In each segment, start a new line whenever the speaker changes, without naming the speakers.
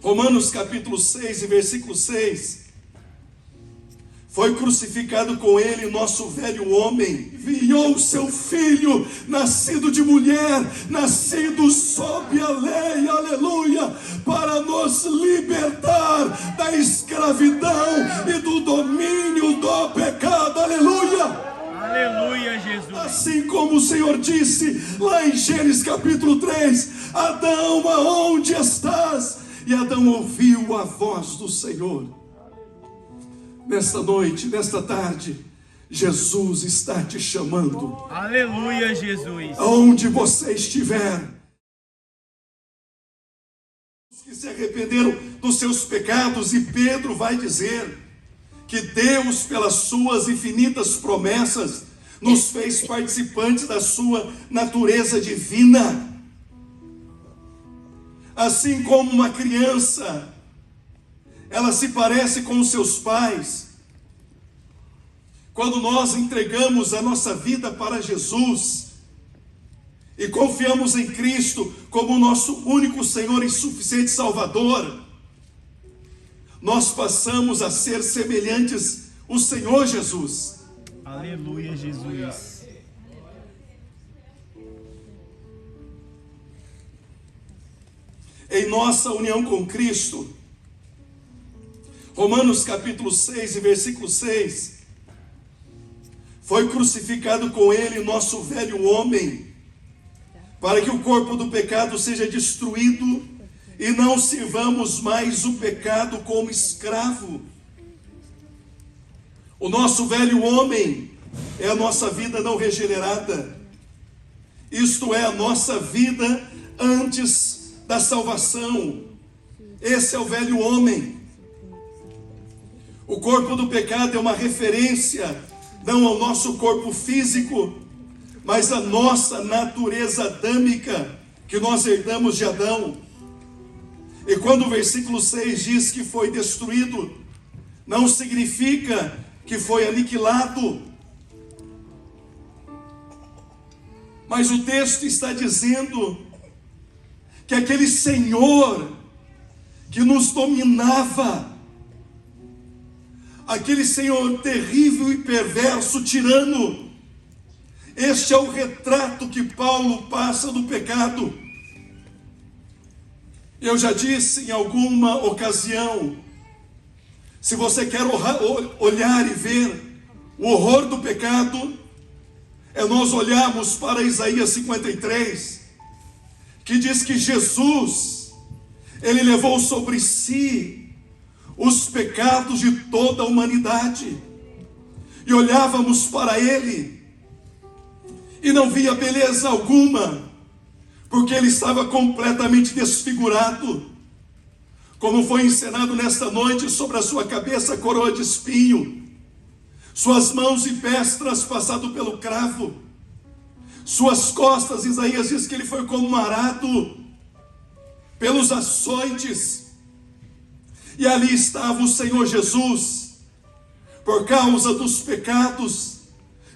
Romanos capítulo 6 e versículo 6. Foi crucificado com ele o nosso velho homem, enviou seu filho, nascido de mulher, nascido sob a lei, aleluia, para nos libertar da escravidão e do domínio do pecado, aleluia.
Aleluia, Jesus.
Assim como o Senhor disse lá em Gênesis capítulo 3, Adão, aonde estás? E Adão ouviu a voz do Senhor. Nesta noite, nesta tarde, Jesus está te chamando.
Aleluia, Jesus.
Aonde você estiver, os que se arrependeram dos seus pecados, e Pedro vai dizer que Deus, pelas suas infinitas promessas, nos fez participantes da sua natureza divina. Assim como uma criança, ela se parece com os seus pais. Quando nós entregamos a nossa vida para Jesus e confiamos em Cristo como nosso único Senhor e suficiente Salvador, nós passamos a ser semelhantes ao Senhor Jesus.
Aleluia, Jesus.
Em nossa união com Cristo, Romanos capítulo 6 e versículo 6, foi crucificado com ele o nosso velho homem, para que o corpo do pecado seja destruído e não sirvamos mais o pecado como escravo. O nosso velho homem é a nossa vida não regenerada, isto é, a nossa vida antes da salvação. Esse é o velho homem. O corpo do pecado é uma referência não ao nosso corpo físico, mas à nossa natureza adâmica que nós herdamos de Adão. E quando o versículo 6 diz que foi destruído, não significa que foi aniquilado, mas o texto está dizendo que aquele Senhor que nos dominava, aquele Senhor terrível e perverso, tirano, este é o retrato que Paulo passa do pecado. Eu já disse em alguma ocasião, se você quer olhar e ver o horror do pecado, é nós olharmos para Isaías 53, que diz que Jesus, ele levou sobre si os pecados de toda a humanidade, e olhávamos para ele e não via beleza alguma, porque ele estava completamente desfigurado, como foi encenado nesta noite. Sobre a sua cabeça coroa de espinho, suas mãos e pés traspassados pelo cravo, suas costas, Isaías diz que ele foi como arado pelos açoites. E ali estava o Senhor Jesus, por causa dos pecados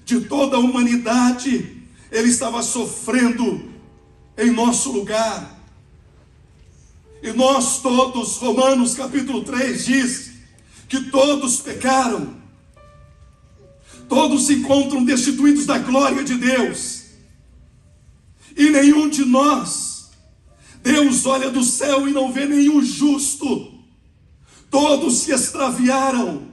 de toda a humanidade, ele estava sofrendo em nosso lugar. E nós todos, Romanos capítulo 3 diz que todos pecaram, todos se encontram destituídos da glória de Deus, e nenhum de nós, Deus olha do céu e não vê nenhum justo. Todos se extraviaram,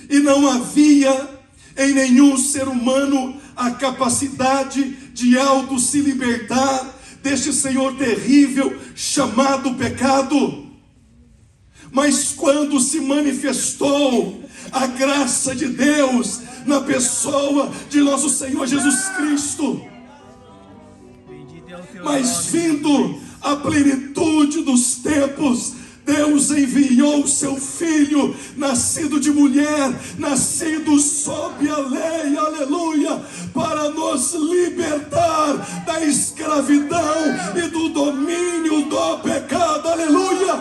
e não havia em nenhum ser humano a capacidade de auto se libertar deste Senhor terrível chamado pecado. Mas quando se manifestou a graça de Deus na pessoa de nosso Senhor Jesus Cristo, mas vindo a plenitude dos tempos, Deus enviou o seu Filho, nascido de mulher, nascido sob a lei, aleluia, para nos libertar da escravidão e do domínio do pecado, aleluia.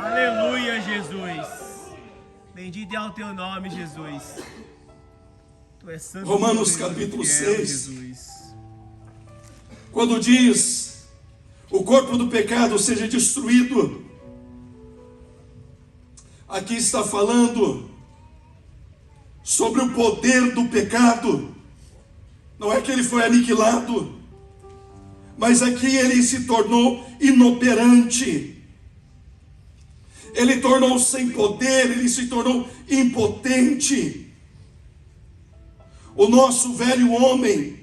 Aleluia, Jesus. Bendito é o teu nome, Jesus. Tu és santo.
Romanos capítulo 6,
Jesus.
quando diz: o corpo do pecado seja destruído aqui está falando sobre o poder do pecado. Não é que ele foi aniquilado, mas aqui ele se tornou inoperante. Ele tornou-se sem poder, ele se tornou impotente. O nosso velho homem,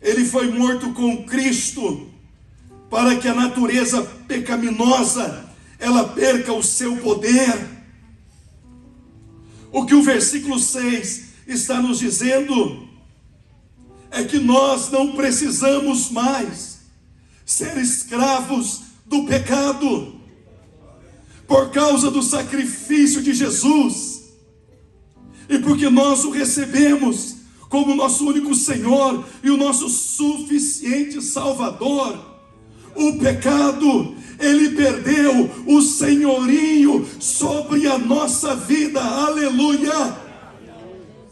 ele foi morto com Cristo, para que a natureza pecaminosa, ela perca o seu poder. O que o versículo 6 está nos dizendo é que nós não precisamos mais ser escravos do pecado, por causa do sacrifício de Jesus, e porque nós o recebemos como nosso único Senhor e o nosso suficiente Salvador. O pecado, ele perdeu o senhorio sobre a nossa vida. Aleluia!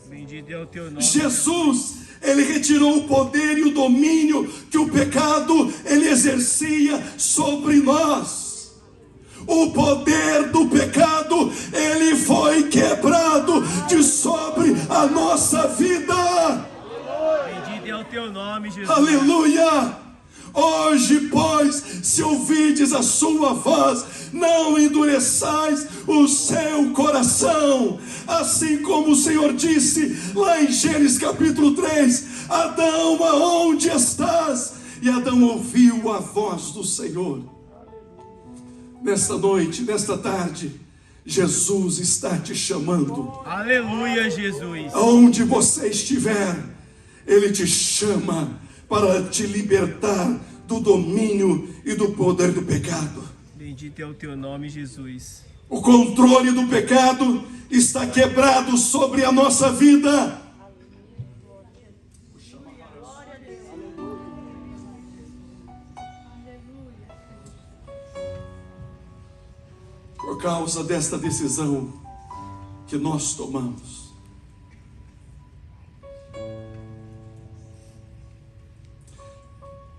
Bendito é o teu nome.
Jesus, ele retirou o poder e o domínio que o pecado ele exercia sobre nós. O poder do pecado, ele foi quebrado de sobre a nossa vida.
Bendito é o teu nome, Jesus.
Aleluia! Hoje, pois, se ouvides a sua voz, não endureçais o seu coração. Assim como o Senhor disse lá em Gênesis capítulo 3, Adão, aonde estás? E Adão ouviu a voz do Senhor. Nesta noite, nesta tarde, Jesus está te chamando.
Aleluia, Jesus.
Aonde você estiver, Ele te chama para te libertar do domínio e do poder do pecado.
Bendito é o teu nome, Jesus.
O controle do pecado está quebrado sobre a nossa vida. Por causa desta decisão que nós tomamos.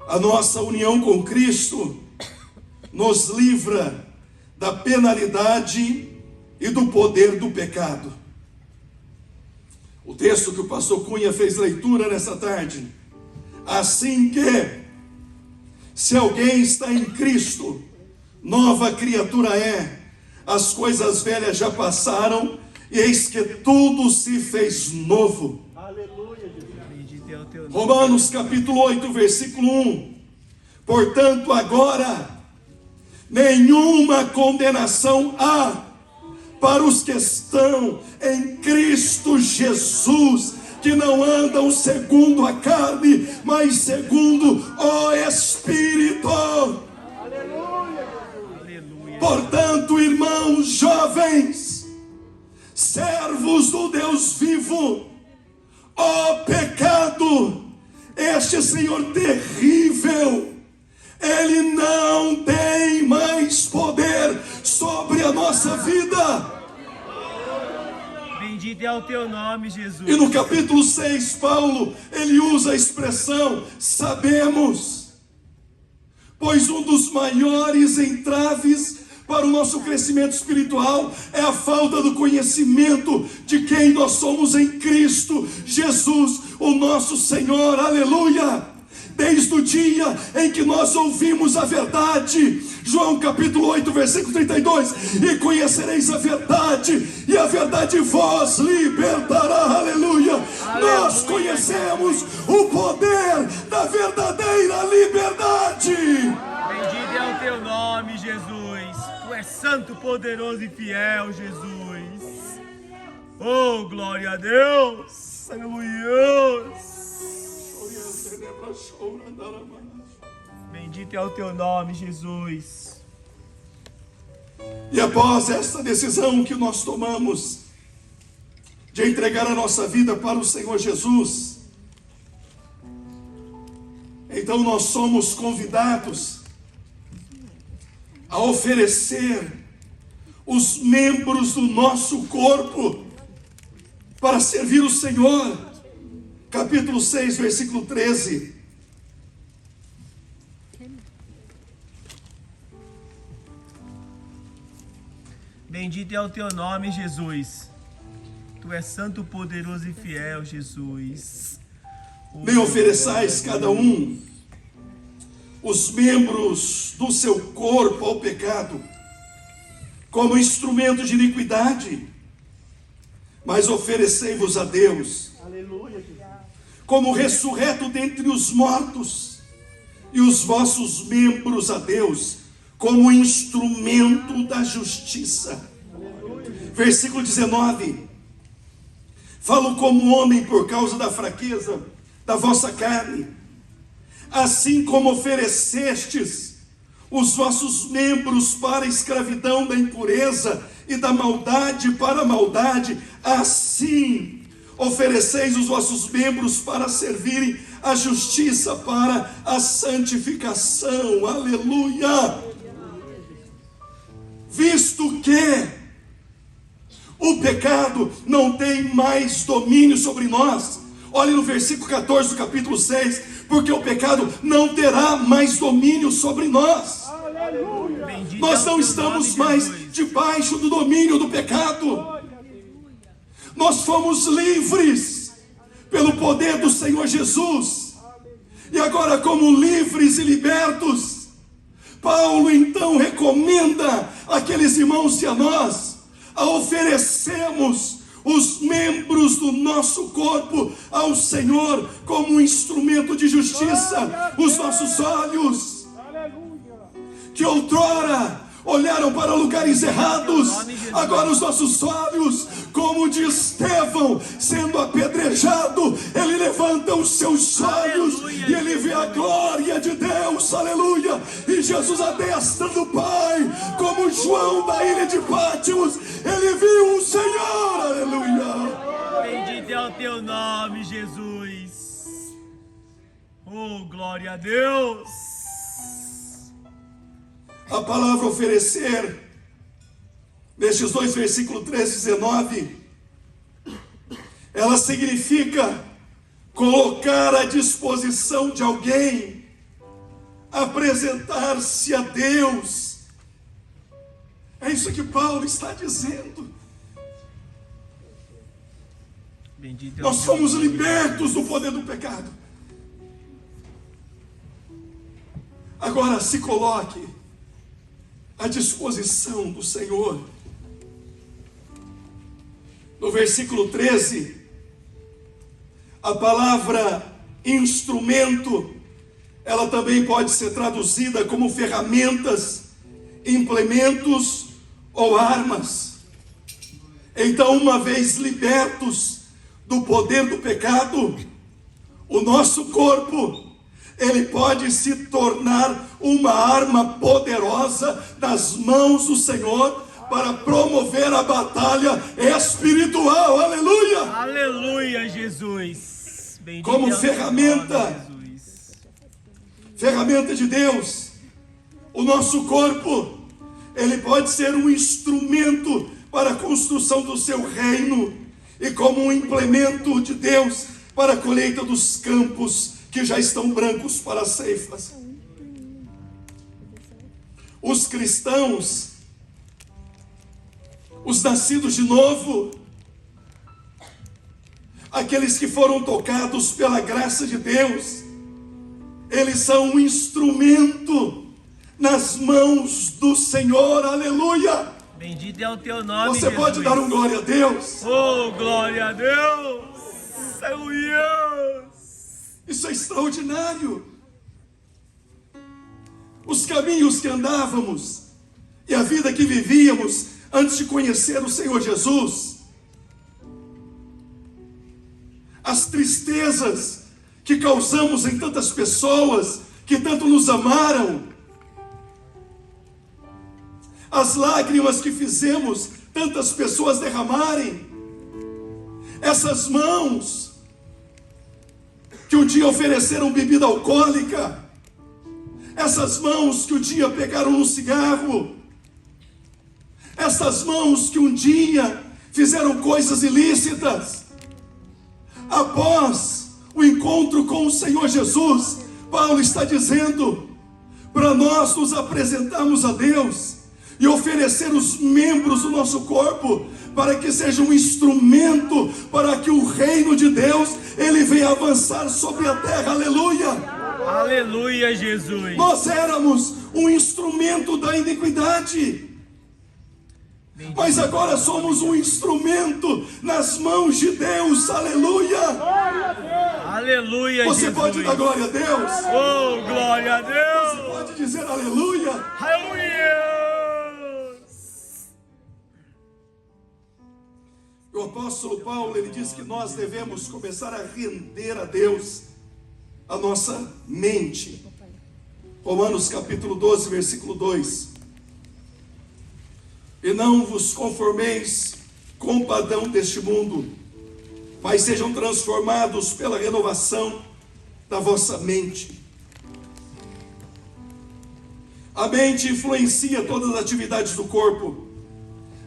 A nossa união com Cristo nos livra da penalidade e do poder do pecado. O texto que o pastor Cunha fez leitura nessa tarde. Assim que, se alguém está em Cristo, nova criatura é. As coisas velhas já passaram, e eis que tudo se fez novo.
Aleluia, bendito é o teu nome.
Romanos capítulo 8, versículo 1. Portanto, agora, nenhuma condenação há para os que estão em Cristo Jesus, que não andam segundo a carne, mas segundo o Espírito. Portanto, irmãos jovens, servos do Deus vivo, ó pecado, este Senhor terrível, ele não tem mais poder sobre a nossa vida.
Bendito é o teu nome, Jesus.
E no capítulo 6, Paulo, ele usa a expressão, sabemos, pois um dos maiores entraves para o nosso crescimento espiritual é a falta do conhecimento de quem nós somos em Cristo Jesus, o nosso Senhor. Aleluia! Desde o dia em que nós ouvimos a verdade, João capítulo 8, versículo 32, e conhecereis a verdade, e a verdade vos libertará. Aleluia! Nós conhecemos o poder da verdadeira liberdade.
Bendito é o teu nome, Jesus. Tu és santo, poderoso e fiel, Jesus. Oh, glória a Deus. Aleluia. Bendito é o teu nome, Jesus.
E após esta decisão que nós tomamos de entregar a nossa vida para o Senhor Jesus, então nós somos convidados a oferecer os membros do nosso corpo para servir o Senhor. Capítulo 6, versículo 13.
Bendito é o teu nome, Jesus. Tu és santo, poderoso e fiel, Jesus.
Nem ofereçais cada um os membros do seu corpo ao pecado, como instrumento de iniquidade, mas oferecei-vos a Deus, como ressurreto dentre os mortos, e os vossos membros a Deus, como instrumento da justiça. Versículo 19. Falo como homem por causa da fraqueza da vossa carne, assim como oferecestes os vossos membros para a escravidão da impureza e da maldade para a maldade, assim ofereceis os vossos membros para servirem a justiça para a santificação. Aleluia! Visto que o pecado não tem mais domínio sobre nós, olhe no versículo 14 do capítulo 6, porque o pecado não terá mais domínio sobre nós.
Aleluia.
Nós não estamos mais debaixo do domínio do pecado. Nós fomos livres pelo poder do Senhor Jesus. E agora, como livres e libertos, Paulo então recomenda àqueles irmãos e a nós a oferecermos os membros do nosso corpo ao Senhor como um instrumento de justiça. Os nossos olhos, que outrora olharam para lugares errados, agora os nossos olhos, como de Estevão sendo apedrejado, ele levanta os seus olhos e ele vê a glória de Deus, aleluia, e Jesus à destra do Pai, como João da ilha de Pátimos, ele viu o Senhor, aleluia.
Bendito é o teu nome, Jesus. Oh, glória a Deus.
A palavra oferecer, nestes dois versículos 13 e 19, ela significa colocar à disposição de alguém, apresentar-se a Deus. É isso que Paulo está dizendo. Nós somos libertos do poder do pecado. Agora se coloque à disposição do Senhor. No versículo 13, a palavra instrumento, ela também pode ser traduzida como ferramentas, implementos ou armas. Então, uma vez libertos do poder do pecado, o nosso corpo, ele pode se tornar uma arma poderosa nas mãos do Senhor para promover a batalha espiritual. Aleluia!
Aleluia, Jesus. Bendito
como ferramenta, ferramenta de Deus, o nosso corpo, ele pode ser um instrumento para a construção do seu reino e como um implemento de Deus para a colheita dos campos que já estão brancos para as ceifas. Os cristãos, os nascidos de novo, aqueles que foram tocados pela graça de Deus, eles são um instrumento nas mãos do Senhor, aleluia!
Bendito é o teu nome,
Você
Jesus.
pode dar um glória a Deus?
Oh, glória a Deus! Aleluia!
Isso é extraordinário. Os caminhos que andávamos e a vida que vivíamos antes de conhecer o Senhor Jesus, as tristezas que causamos em tantas pessoas que tanto nos amaram, as lágrimas que fizemos tantas pessoas derramarem, essas mãos que um dia ofereceram bebida alcoólica, essas mãos que um dia pegaram no cigarro, essas mãos que um dia fizeram coisas ilícitas, após o encontro com o Senhor Jesus, Paulo está dizendo para nós nos apresentarmos a Deus e oferecer os membros do nosso corpo para que seja um instrumento para que o reino de Deus ele venha avançar sobre a terra. Aleluia!
Aleluia, Jesus.
Nós éramos um instrumento da iniquidade, mas agora somos um instrumento nas mãos de Deus. Aleluia!
Aleluia,
Você
Jesus.
pode dar glória a Deus?
Oh, glória a Deus.
Você pode dizer aleluia?
Aleluia.
O apóstolo Paulo, ele diz que nós devemos começar a render a Deus a nossa mente. Romanos capítulo 12, versículo 2. E não vos conformeis com o padrão deste mundo, mas sejam transformados pela renovação da vossa mente. A mente influencia todas as atividades do corpo.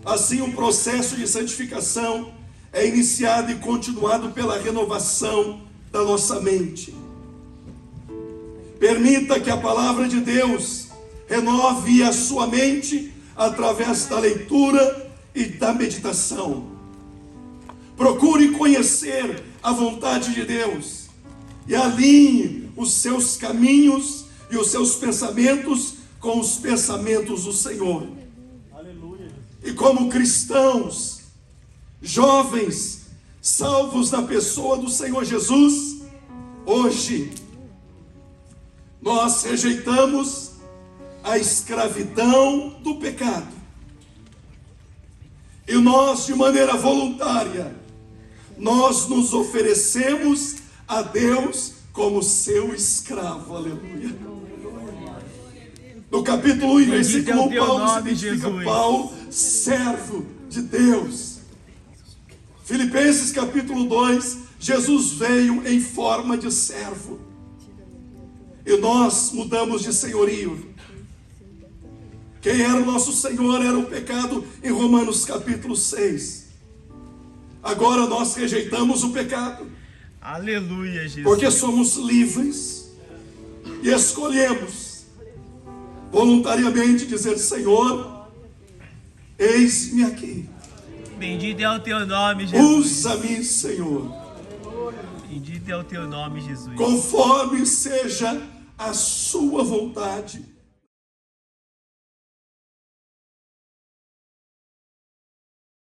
Assim, o processo de santificação é iniciado e continuado pela renovação da nossa mente. Permita que a palavra de Deus renove a sua mente através da leitura e da meditação. Procure conhecer a vontade de Deus e alinhe os seus caminhos e os seus pensamentos com os pensamentos do Senhor. E como cristãos, jovens, salvos na pessoa do Senhor Jesus, hoje nós rejeitamos a escravidão do pecado. E nós, de maneira voluntária, nós nos oferecemos a Deus como seu escravo. Aleluia. No capítulo 1, versículo 1, Paulo se identifica Paulo, servo de Deus. Filipenses capítulo 2, Jesus veio em forma de servo. E nós mudamos de senhorio. Quem era o nosso Senhor era o pecado em Romanos capítulo 6. Agora nós rejeitamos o pecado.
Aleluia, Jesus.
Porque somos livres e escolhemos voluntariamente dizer: Senhor, eis-me aqui.
Bendito é o teu nome, Jesus.
Usa-me, Senhor.
Bendito é o teu nome, Jesus.
Conforme seja a sua vontade.